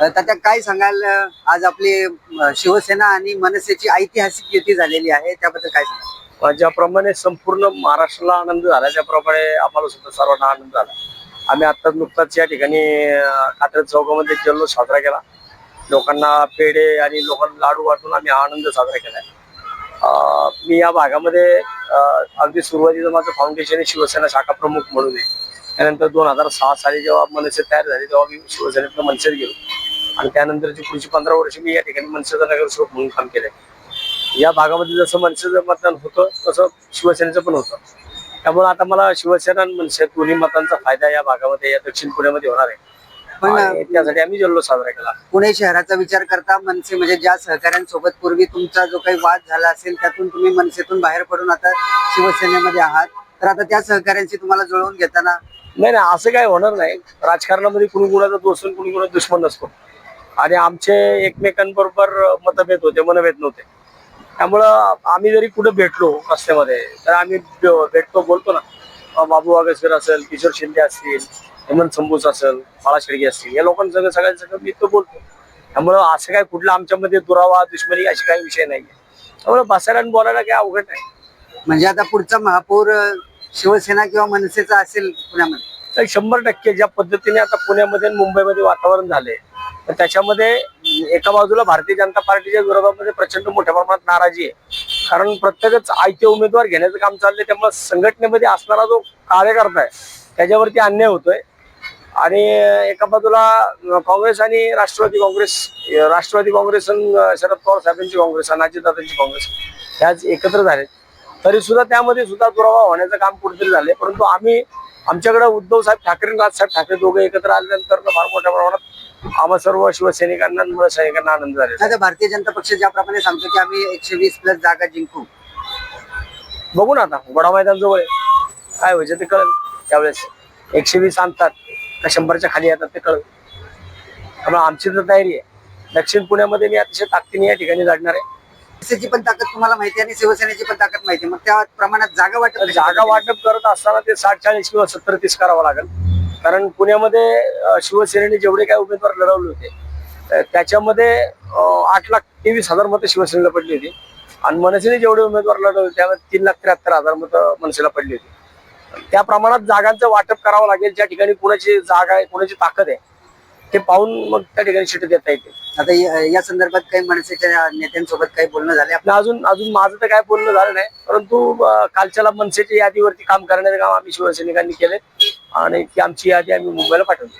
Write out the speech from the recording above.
तात्या काय सांगाल, आज आपली शिवसेना आणि मनसेची ऐतिहासिक युती झालेली आहे, त्याबद्दल काय सांगाल? ज्याप्रमाणे संपूर्ण महाराष्ट्राला आनंद झाला त्याप्रमाणे आम्हाला सुद्धा सर्वांना आनंद झाला. आम्ही आता नुकताच या ठिकाणी कात्रज चौकामध्ये जल्लोष साजरा केला. लोकांना पेढे आणि लोकांना लाडू वाटून आम्ही आनंद साजरा केला. मी या भागामध्ये अगदी सुरुवातीचं माझं फाउंडेशन शिवसेना शाखा प्रमुख म्हणून आहे. त्यानंतर 2006 साली जेव्हा मनसे तयार झाली तेव्हा मी शिवसेनेतनं मनसेत गेलो आणि त्यानंतरची पुढची 15 वर्ष मी या ठिकाणी मनसेचा नगरसेवक म्हणून काम केलंय. या भागामध्ये जसं मनसेचं मतदान होतं तसं शिवसेनेचं पण होतं. त्यामुळे आता मला शिवसेना आणि मनसे दोन्ही मतांचा फायदा या भागामध्ये, या दक्षिण पुण्यामध्ये होणार आहे. पण त्यासाठी आम्ही जल्लोष साजरा केला. पुणे शहराचा विचार करता मनसे म्हणजे ज्या सहकाऱ्यांसोबत पूर्वी तुमचा जो काही वाद झाला असेल त्यातून तुम्ही मनसेतून बाहेर पडून आता शिवसेनेमध्ये आहात, तर आता त्या सहकाऱ्यांशी तुम्हाला जुळवून घेताना नाही असं काय होणार नाही. राजकारणामध्ये कुणी कुणाचा दोस्त कुणी कुणाचा दुश्मन नसतो आणि आमचे एकमेकांबरोबर मतभेद होते, मनभेद नव्हते. त्यामुळं आम्ही जरी कुठे भेटलो रस्त्यामध्ये तर आम्ही भेटतो, बोलतो ना. बाबू वागेश्वर असेल, किशोर शिंदे असतील, हेमंत संबूस असेल, बाळा शेळके असतील, या लोकांसंग सगळ्यांसंग मी तो बोलतो. त्यामुळं असं काय कुठलं आमच्यामध्ये दुरावा दुश्मनी अशी काही विषय नाहीये. त्यामुळे बसायला आणि बोलायला काही अवघड नाही. म्हणजे आता पुढचा महापौर शिवसेना किंवा मनसेचा असेल पुण्यामध्ये, तर 100% ज्या पद्धतीने आता पुण्यामध्ये आणि मुंबईमध्ये वातावरण झाले तर त्याच्यामध्ये एका बाजूला भारतीय जनता पार्टीच्या विरोधामध्ये प्रचंड मोठ्या प्रमाणात नाराजी आहे. कारण प्रत्येकच आयते उमेदवार घेण्याचं काम चाललंय. त्यामुळे संघटनेमध्ये असणारा जो कार्यकर्ता आहे त्याच्यावरती अन्याय होतोय आणि एका बाजूला काँग्रेस आणि राष्ट्रवादी काँग्रेस आणि शरद पवार साहेबांची काँग्रेस आणि अजितदादांची काँग्रेस ह्याच एकत्र झाले. तरी सुद्धा त्यामध्ये सुद्धा दुरावा होण्याचं काम कुठेतरी झालंय. परंतु आमच्याकडे उद्धव साहेब ठाकरे आणि राजसाहेब ठाकरे दोघे एकत्र आल्यानंतर फार मोठ्या प्रमाणात आम्हा सर्व शिवसैनिकांना आणि सैनिकांना आनंद झाला. आता भारतीय जनता पक्ष ज्याप्रमाणे सांगतो की आम्ही 120+ जागा जिंकू, बघू ना आता वडा मैदान जवळ काय व्हायचं ते कळेल. त्यावेळेस 120 आणतात का 100च्या खाली येतात ते कळेल. त्यामुळे आमची तर तयारी आहे. दक्षिण पुण्यामध्ये मी अतिशय ताकदीने या ठिकाणी लढणार आहे. मनसेची पण ताकद तुम्हाला माहिती आणि शिवसेनेची पण ताकद माहिती, मग त्या प्रमाणात जागा वाटप करत असताना ते 60-40 किंवा 70-30 करावं लागेल. कारण पुण्यामध्ये शिवसेनेने जेवढे काही उमेदवार लढवले होते त्याच्यामध्ये 8,23,000 मतं शिवसेनेला पडली होती आणि मनसेने जेवढे उमेदवार लढवले त्यामध्ये 3,73,000 मतं मनसेला पडली होती. त्या प्रमाणात जागांचं वाटप करावं लागेल. ज्या ठिकाणी कुणाची जागा आहे, कुणाची ताकद आहे ते पाहून मग त्या ठिकाणी शिट देता येते. आता या संदर्भात काही मनसेच्या नेत्यांसोबत काही बोलणं झाले आपलं? अजून माझं तर काय बोलणं झालं नाही. परंतु कालच्याला मनसेच्या यादीवरती काम करण्याचं काम आम्ही शिवसैनिकांनी केले आणि ती आमची यादी आम्ही मुंबईला पाठवली.